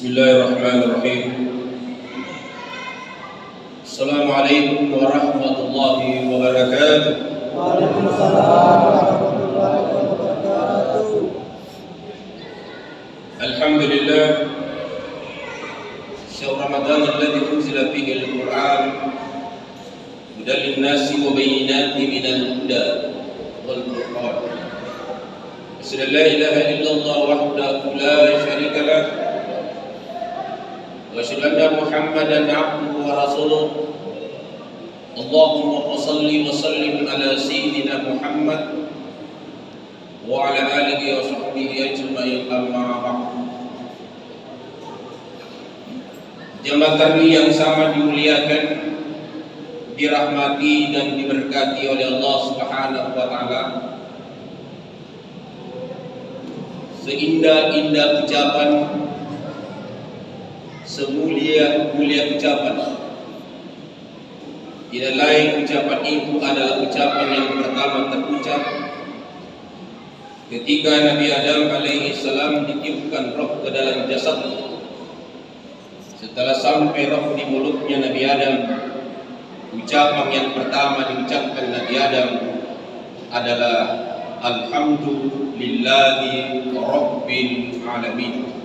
Bismillahirrahmanirrahim. Assalamualaikum warahmatullahi wabarakatuh. Waalaikumsalam warahmatullahi wabarakatuh. Alhamdulillah. Syahr Ramadan alladzi unzila fihi al-Qur'an hudan lin-nasi wa bayyinatin minal huda wal furqan. Asyhadu an la ilaha illallah wahdahu la syarika lah. وأشهد أن محمدًا عبده ورسوله اللهم صل وسلم على سيدنا محمد وعلى آله وصحبه أجمعين أما بعد. Jemaah taklim yang sama dimuliakan, dirahmati dan diberkati oleh Allah Subhanahu wa taala. Seindah-indah ucapan, semulia-mulia ucapan, tidak lain ucapan itu adalah ucapan yang pertama terucap ketika Nabi Adam alaihi salam ditiupkan roh ke dalam jasadnya. Setelah sampai roh di mulutnya Nabi Adam, ucapan yang pertama diucapkan Nabi Adam adalah Alhamdulillahi Rabbil Alamin.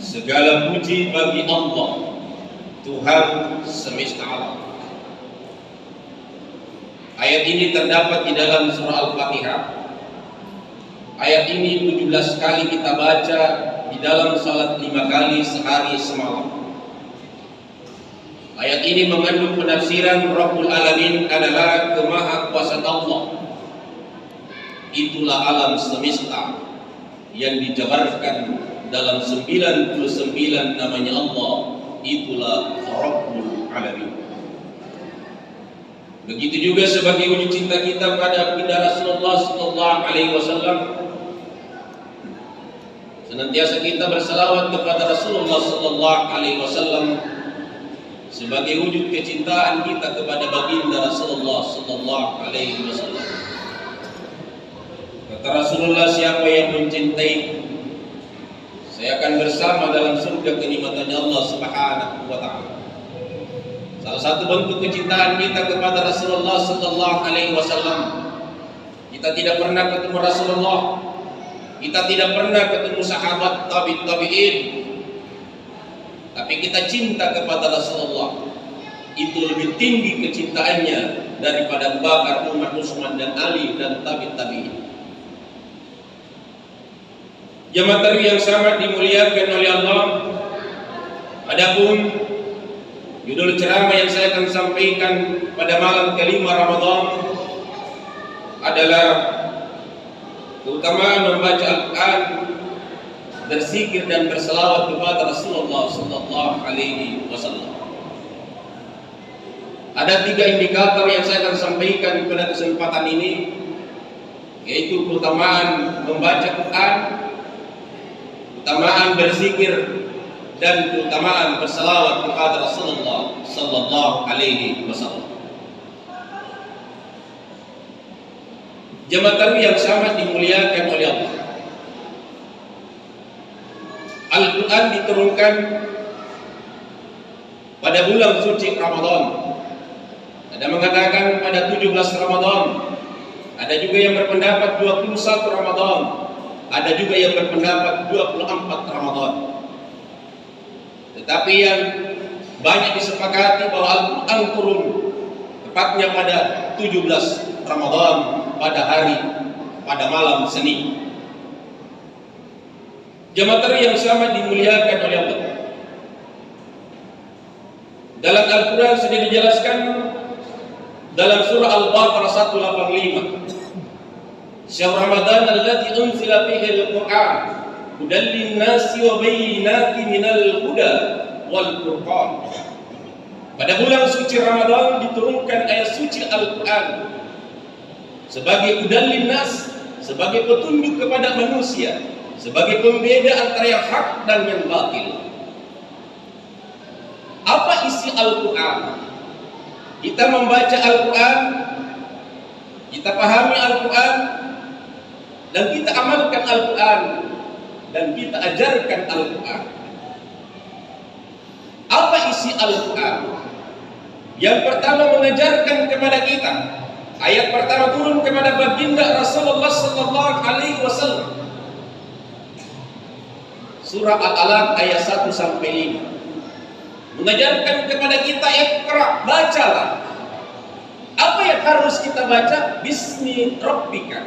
Segala puji bagi Allah, Tuhan semesta alam. Ayat ini terdapat di dalam surah Al-Fatihah. Ayat ini 17 kali kita baca di dalam salat 5 kali sehari semalam. Ayat ini mengandung penafsiran Rabbul Alamin adalah kemahakuasaan Allah. Itulah alam semesta yang dijabarkan dalam 99 namanya Allah. Itulah Rabbul Alamin. Begitu juga sebagai wujud cinta kita pada baginda Rasulullah sallallahu alaihi wasallam, senantiasa kita bersalawat kepada Rasulullah sallallahu alaihi wasallam sebagai wujud kecintaan kita kepada baginda Rasulullah sallallahu alaihi wasallam. Kata Rasulullah, siapa yang mencintai, saya akan bersama dalam surga kenikmatannya Allah Subhanahu wa taala. Salah satu bentuk kecintaan kita kepada Rasulullah sallallahu alaihi wasallam, kita tidak pernah ketemu Rasulullah, kita tidak pernah ketemu sahabat tabi'in, tapi kita cinta kepada Rasulullah. Itu lebih tinggi kecintaannya daripada Abu Bakar, Umar, Utsman dan Ali dan tabi'in. Jemaah taklim yang sangat dimuliakan oleh Allah, adapun judul ceramah yang saya akan sampaikan pada malam kelima Ramadan adalah keutamaan membaca Al-Quran, berzikir dan berselawat kepada Rasulullah sallallahu alaihi wasallam. Ada 3 indikator yang saya akan sampaikan pada kesempatan ini, yaitu keutamaan membaca Quran, keutamaan berzikir, dan keutamaan bersalawat kepada Rasulullah sallallahu alaihi wasallam. Jemaah taklim yang sangat dimuliakan oleh Allah, Al-Quran diturunkan pada bulan suci Ramadan. Ada mengatakan pada 17 Ramadan, ada juga yang berpendapat 21 Ramadan, ada juga yang berpendapat 24 Ramadan. Tetapi yang banyak disepakati bahwa Al-Quran turun tepatnya pada 17 Ramadan pada malam Senin. Jemaah taklim yang sangat dimuliakan oleh Allah, dalam Al-Quran sudah dijelaskan dalam surah Al-Baqarah 185. Syahr Ramadan alladzi unzila fihi al-Qur'an hudan lin-nasi wa bayyinatin minal huda wal furqan. Pada bulan suci Ramadan diturunkan ayat suci Al-Qur'an sebagai hudan lin-nas, sebagai petunjuk kepada manusia, sebagai pembeda antara yang hak dan yang batil. Apa isi Al-Qur'an? Kita membaca Al-Quran, kita pahami Al-Quran, dan kita amalkan Al-Quran, dan kita ajarkan Al-Quran. Apa isi Al-Quran? Yang pertama mengajarkan kepada kita. Ayat pertama turun kepada baginda Rasulullah sallallahu alaihi wasallam. Surah Al-Alaq ayat 1 sampai 5. Mengajarkan kepada kita Iqra, bacalah. Apa yang harus kita baca? Bismi Rabbika.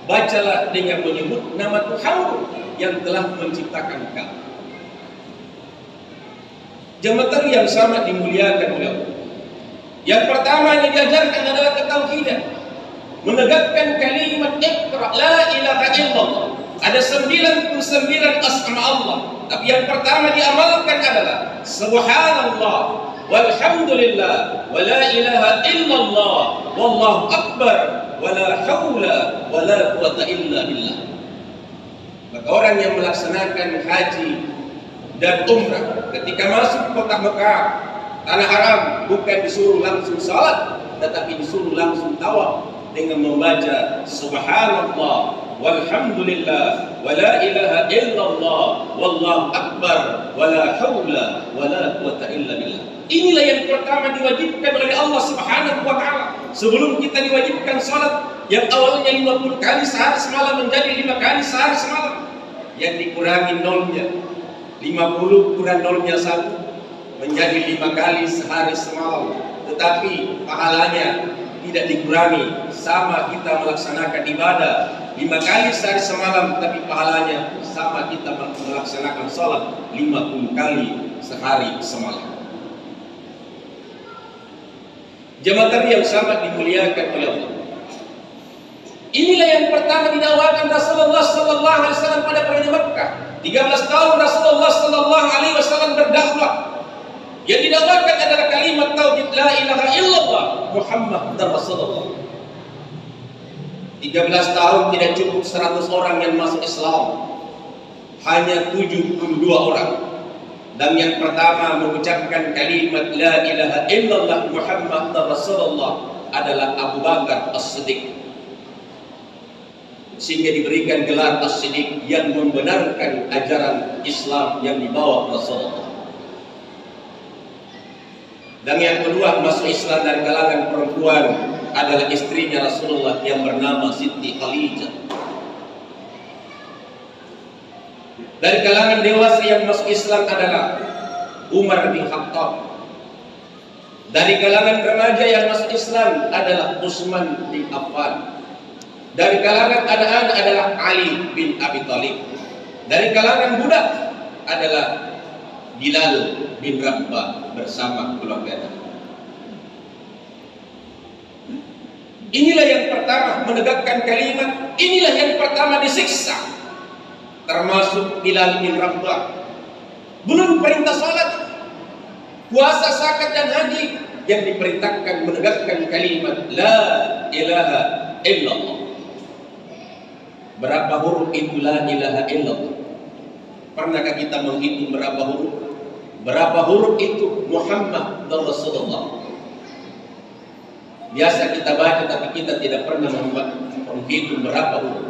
Bacalah dengan menyebut nama Tuhan yang telah menciptakan kamu. Jemaah yang sama dimuliakan oleh Allah. Yang pertama yang diajarkan adalah ketauhidan. Menegakkan kalimat Iqra, la ilaha illallah. Ada 99 asma Allah. Tapi yang pertama diamalkan adalah Subhanallah, walhamdulillah, wa la ilaha illallah, wallahu akbar, wa la hawla wa la quwata illa billah. Maka orang yang melaksanakan haji dan umrah ketika masuk kota Mekah, tanah haram, bukan disuruh langsung salat, tetapi disuruh langsung tawaf dengan membaca Subhanallah, walhamdulillah, wa la ilaha illallah, wallahu akbar, wa la hawla wa la quwata illa billah. Inilah yang pertama diwajibkan oleh Allah Subhanahu wa taala. Sebelum kita diwajibkan salat yang awalnya 50 kali sehari semalam menjadi 5 kali sehari semalam, yang dikurangi nolnya, 50 kurang nolnya 1 menjadi 5 kali sehari semalam, tetapi pahalanya tidak dikurangi. Sama kita melaksanakan ibadah 5 kali sehari semalam, tapi pahalanya sama kita melaksanakan salat 50 kali sehari semalam. Jemaah yang sama dimuliakan oleh Allah. Inilah yang pertama didakwakan Rasulullah sallallahu alaihi wasallam pada periode Mekah. 13 tahun Rasulullah sallallahu alaihi wasallam berdakwah. Yang didakwakan adalah kalimat tauhid la ilaha illallah Muhammadar Rasulullah. 13 tahun tidak cukup 100 orang yang masuk Islam. Hanya 72 orang. Dan yang pertama mengucapkan kalimat la ilaha illallah Muhammadar Rasulullah adalah Abu Bakar As-Siddiq. Sehingga diberikan gelar As-Siddiq yang membenarkan ajaran Islam yang dibawa Rasulullah. Dan yang kedua masuk Islam dari kalangan perempuan adalah istrinya Rasulullah yang bernama Siti Khadijah. Dari kalangan dewasa yang masuk Islam adalah Umar bin Khattab. Dari kalangan remaja yang masuk Islam adalah Utsman bin Affan. Dari kalangan anak-anak adalah Ali bin Abi Thalib. Dari kalangan budak adalah Bilal bin Rabah bersama keluarganya. Inilah yang pertama menegakkan kalimat. Inilah yang pertama disiksa. Termasuk Bilal bin Rabah. Belum perintah salat, puasa, zakat dan haji, yang diperintahkan menegakkan kalimat la ilaha illallah. Berapa huruf itu la ilaha illallah? Pernahkah kita menghitung berapa huruf? Berapa huruf itu Muhammad dan Rasulullah? Biasa kita baca tapi kita tidak pernah menghitung berapa huruf.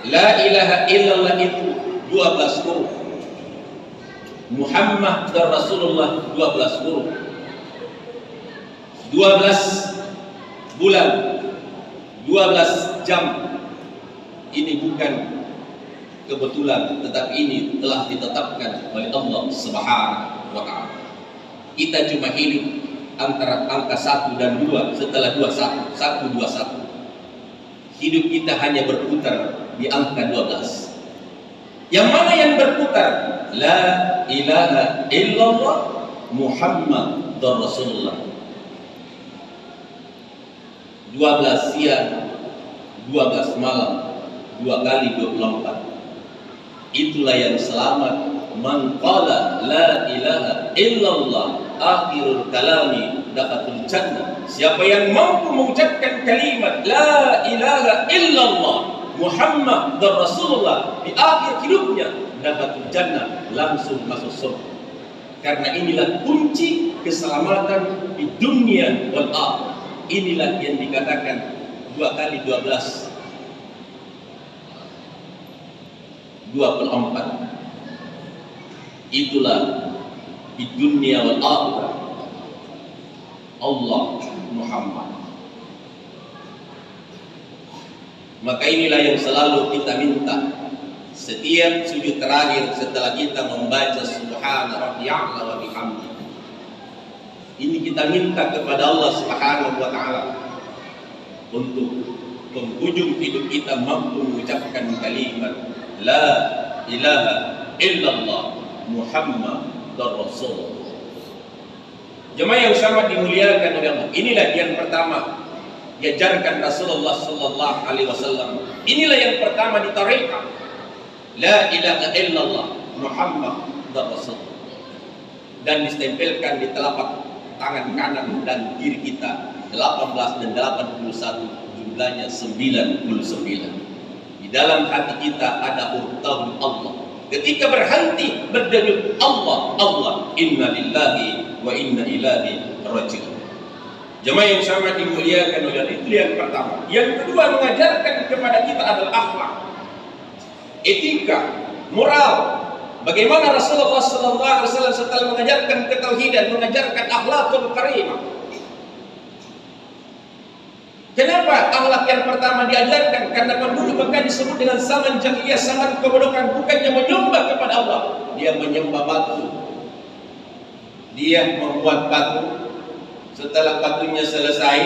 La ilaha illallah itu 12 huruf. Muhammad dan Rasulullah 12 huruf. 12 bulan, 12 jam. Ini bukan kebetulan, tetapi ini telah ditetapkan oleh Allah Subhanahu wa taala. Kita cuma hidup antara angka 1 dan 2, setelah 2 1, 1 2 1. Hidup kita hanya berputar di angka 12. Yang mana yang berputar? La ilaha illallah Muhammad dan Rasulullah. 12 siang, 12 malam, 2 kali 24. Itulah yang selamat. Man qala la ilaha illallah akhirul kalami dakhatul jannah. Siapa yang mampu mengucapkan kalimat la ilaha illallah Muhammad dan Rasulullah di akhir hidupnya, dakhatul jannah, langsung masuk surga. Karena inilah kunci keselamatan di dunia wal akhirah. Inilah yang dikatakan 2 kali 12 24. Itulah di dunia wal akhirah. Allah Muhammad. Maka inilah yang selalu kita minta setiap sujud terakhir setelah kita membaca subhana rabbiyal a'la wa bihamdi. Ini kita minta kepada Allah Subhanahu wa taala untuk penghujung hidup kita mampu mengucapkan kalimat la ilaha illallah Muhammadur Rasulullah. Jemaah yang sangat dimuliakan oleh Allah, inilah yang pertama diajarkan Rasulullah sallallahu alaihi wasallam. Inilah yang pertama di tarekat. La ilaha illallah Muhammadur Rasulullah. Dan ditempelkan di telapak tangan kanan dan kiri kita 18 dan 81, jumlahnya 99. Di dalam hati kita ada huruf Allah. Ketika berhenti berdenyut Allah, Allah, inna lillahi wa inna ilaihi raji'un. Jemaah yang sangat dimuliakan oleh Allah, itu yang pertama. Yang kedua, mengajarkan kepada kita adalah akhlak, etika, moral. Bagaimana Rasulullah SAW setelah mengajarkan ketauhidan, mengajarkan akhlakul karimah. Kenapa akhlak yang pertama diajarkan? Karena penduduk Mekah disebut dengan zaman jahiliyah, zaman kebodohan, bukannya menyembah kepada Allah, dia menyembah batu. Dia membuat batu. Setelah batunya selesai,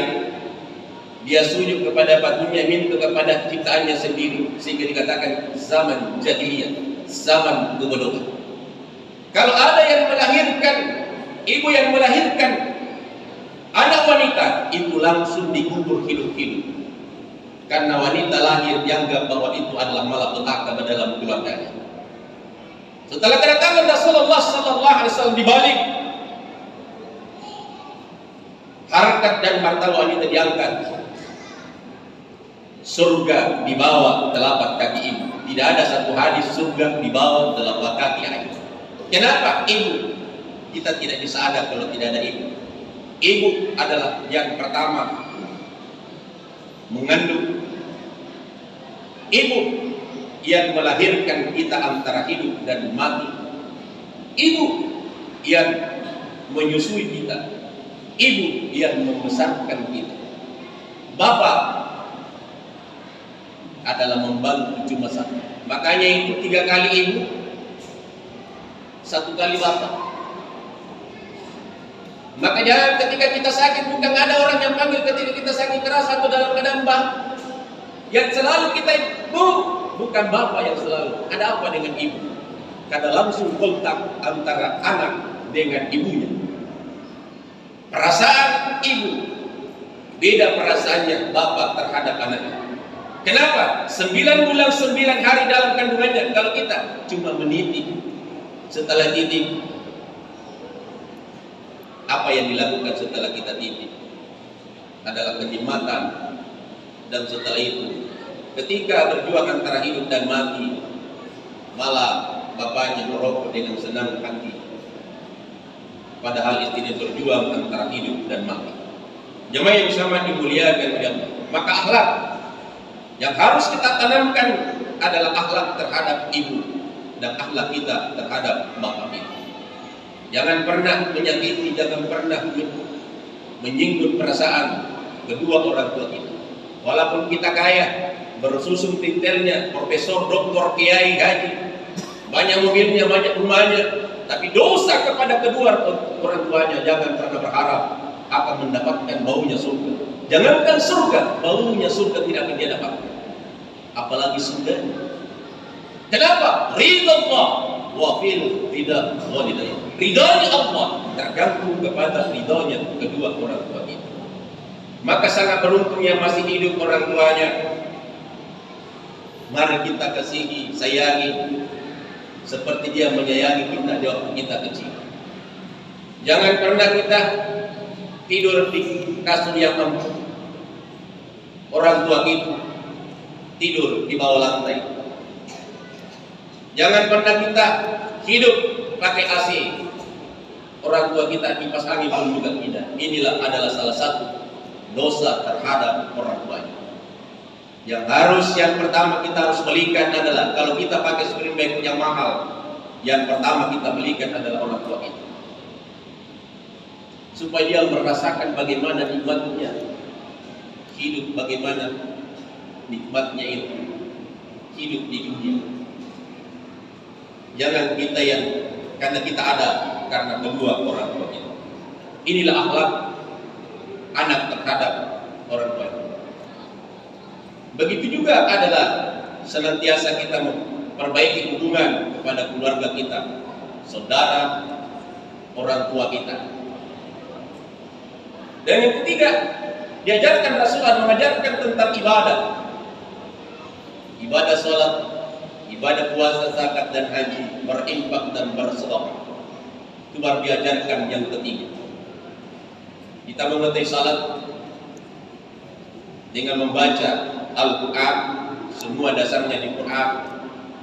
dia sujud kepada batunya, minta kepada ciptaannya sendiri, sehingga dikatakan zaman jahiliyah, zaman kebodohan. Kalau ada yang melahirkan, ibu yang melahirkan anak wanita, itu langsung dikubur hidup-hidup. Karena wanita lahir dianggap bahwa itu adalah malapetaka dalam keluarganya. Setelah kedatangan Rasulullah SAW dibalik, harkat dan martabat wanita diangkat. Surga di bawah telapak kaki ibu. Tidak ada satu hadis surga di bawah telapak kaki ayah. Kenapa? Ibu. Kita tidak bisa ada kalau tidak ada ibu. Ibu adalah yang pertama mengandung. Ibu yang melahirkan kita antara hidup dan mati. Ibu yang menyusui kita. Ibu yang membesarkan kita. Bapak adalah membantu cuma satu. Makanya itu 3 kali ibu, 1 kali bapak. Makanya ketika kita sakit, bukan ada orang yang panggil ketika kita sakit keras atau dalam keadaan bah. Yang selalu kita ibu, bukan bapak yang selalu. Ada apa dengan ibu? Karena langsung kontak antara anak dengan ibunya. Perasaan ibu beda perasaannya bapak terhadap anaknya. Kenapa? 9 bulan 9 hari dalam kandungannya. Kalau kita cuma meniti. Setelah titik, apa yang dilakukan setelah kita titik? Adalah kenikmatan. Dan setelah itu, ketika berjuang antara hidup dan mati, malah bapaknya merokok dengan senang hati. Padahal istrinya berjuang antara hidup dan mati. Jemaah yang sama dimuliakan oleh Allah. Maka akhlak yang harus kita tanamkan adalah akhlak terhadap ibu dan akhlak kita terhadap bapak kita. Jangan pernah menyakiti, jangan pernah menyinggung perasaan kedua orang tua kita. Walaupun kita kaya, bersusun titelnya, profesor, doktor, kiai, haji, banyak mobilnya, banyak rumahnya, tapi dosa kepada kedua orang tuanya, jangan pernah berharap akan mendapatkan baunya surga. Jangankan surga, baunya surga tidak akan dia dapatkan. Apalagi surga. Kenapa? Ridha Allah wa fil ridha walidayya. Ridhanya Allah tergantung kepada ridhanya kedua orang tua kita. Maka sangat beruntung yang masih hidup orang tuanya. Mari kita kasihi, sayangi seperti dia menyayangi kita di waktu kita kecil. Jangan pernah kita tidur di kasur yang empuk. Orang tua kita tidur di bawah lantai. Jangan pernah kita hidup pakai AC. Orang tua kita kipas angin pun juga tidak. Inilah adalah salah satu dosa terhadap orang tuanya. Yang pertama kita harus belikan adalah, kalau kita pakai spring bag yang mahal, yang pertama kita belikan adalah orang tua kita. supaya dia merasakan bagaimana nikmatnya hidup, bagaimana nikmatnya itu hidup di dunia. Jangan kita yang karena kita ada karena kedua orang tua kita. Inilah akhlak anak terhadap orang tua. Begitu juga adalah senantiasa kita memperbaiki hubungan kepada keluarga kita, saudara, orang tua kita. Dan yang ketiga, diajarkan Rasulullah mengajarkan tentang ibadah. Ibadah sholat, ibadah puasa, zakat dan haji, berinfak dan bersedekah. Itu baru diajarkan yang ketiga. Kita mengerti salat dengan membaca Al-Quran, semua dasarnya di Quran,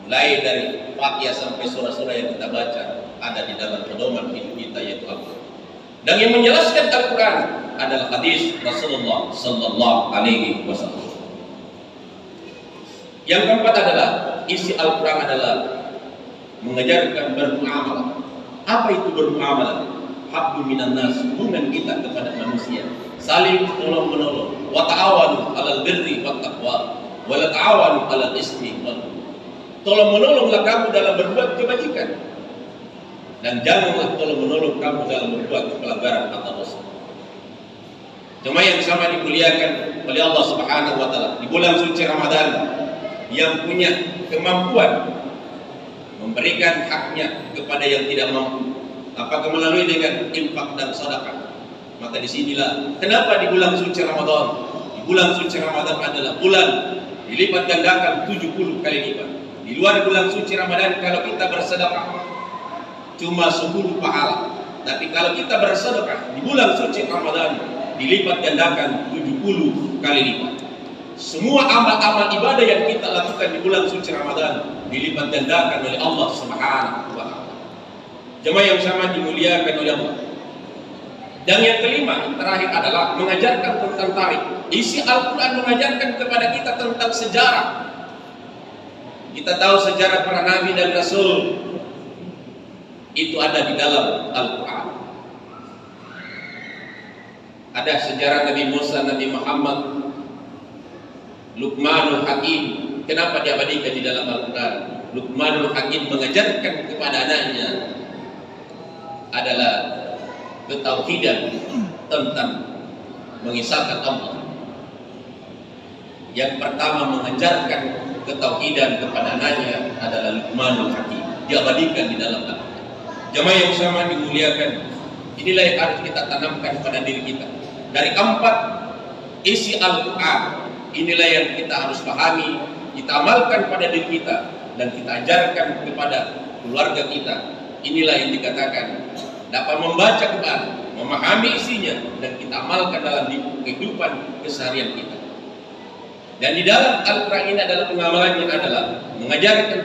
mulai dari Fatihah sampai surah-surah yang kita baca ada di dalam pedoman hidup kita, yaitu Al-Quran. Dan yang menjelaskan Al-Quran adalah hadis Rasulullah Sallallahu Alaihi Wasallam. Yang keempat adalah isi Al-Quran adalah mengajarkan bermuamalah. Apa itu bermuamalah? Hablu minan nas, hubungan kita kepada manusia, saling tolong menolong. Wa ta'awanu 'alal birri wat taqwa, wa la ta'awanu 'alal ismi wal udwan. Tolong menolonglah kamu dalam berbuat kebajikan, dan janganlah tolong menolong kamu dalam berbuat pelanggaran atau dosa. Jemaah yang sama dimuliakan oleh Allah Subhanahu wa taala, di bulan suci Ramadan yang punya kemampuan memberikan haknya kepada yang tidak mampu, apakah melalui dengan infak dan sedekah. Maka disinilah kenapa di bulan suci Ramadan, di bulan suci Ramadan adalah bulan dilipat gandakan 70 kali lipat. Di luar bulan suci Ramadan kalau kita bersedekah cuma 10 pahala, tapi kalau kita bersedekah di bulan suci Ramadan dilipat gandakan 70 kali lipat. Semua amal-amal ibadah yang kita lakukan di bulan suci Ramadan dilipat gandakan oleh Allah Subhanahu wa taala. Jemaah yang sama dimuliakan oleh Allah. Dan yang kelima, yang terakhir adalah mengajarkan tentang tarikh. Isi Al-Quran mengajarkan kepada kita tentang sejarah. Kita tahu sejarah para nabi dan rasul itu ada di dalam Al-Quran. Ada sejarah Nabi Musa, Nabi Muhammad, Luqmanul Hakim. Kenapa diabadikan di dalam Al-Quran? Luqmanul Hakim mengajarkan kepada anaknya adalah ketauhidan tentang mengisahkan Allah. Yang pertama mengajarkan ketauhidan kepada anaknya adalah Luqmanul Hakim. Diabadikan di dalam Al-Quran. Jemaah yang sama dimuliakan, inilah yang harus kita tanamkan pada diri kita. Dari 4 isi Al-Quran, inilah yang kita harus pahami, kita amalkan pada diri kita, dan kita ajarkan kepada keluarga kita. Inilah yang dikatakan dapat membaca Quran, memahami isinya, dan kita amalkan dalam kehidupan keseharian kita. Dan di dalam Al-Quran ini adalah pengamalannya adalah mengajarkan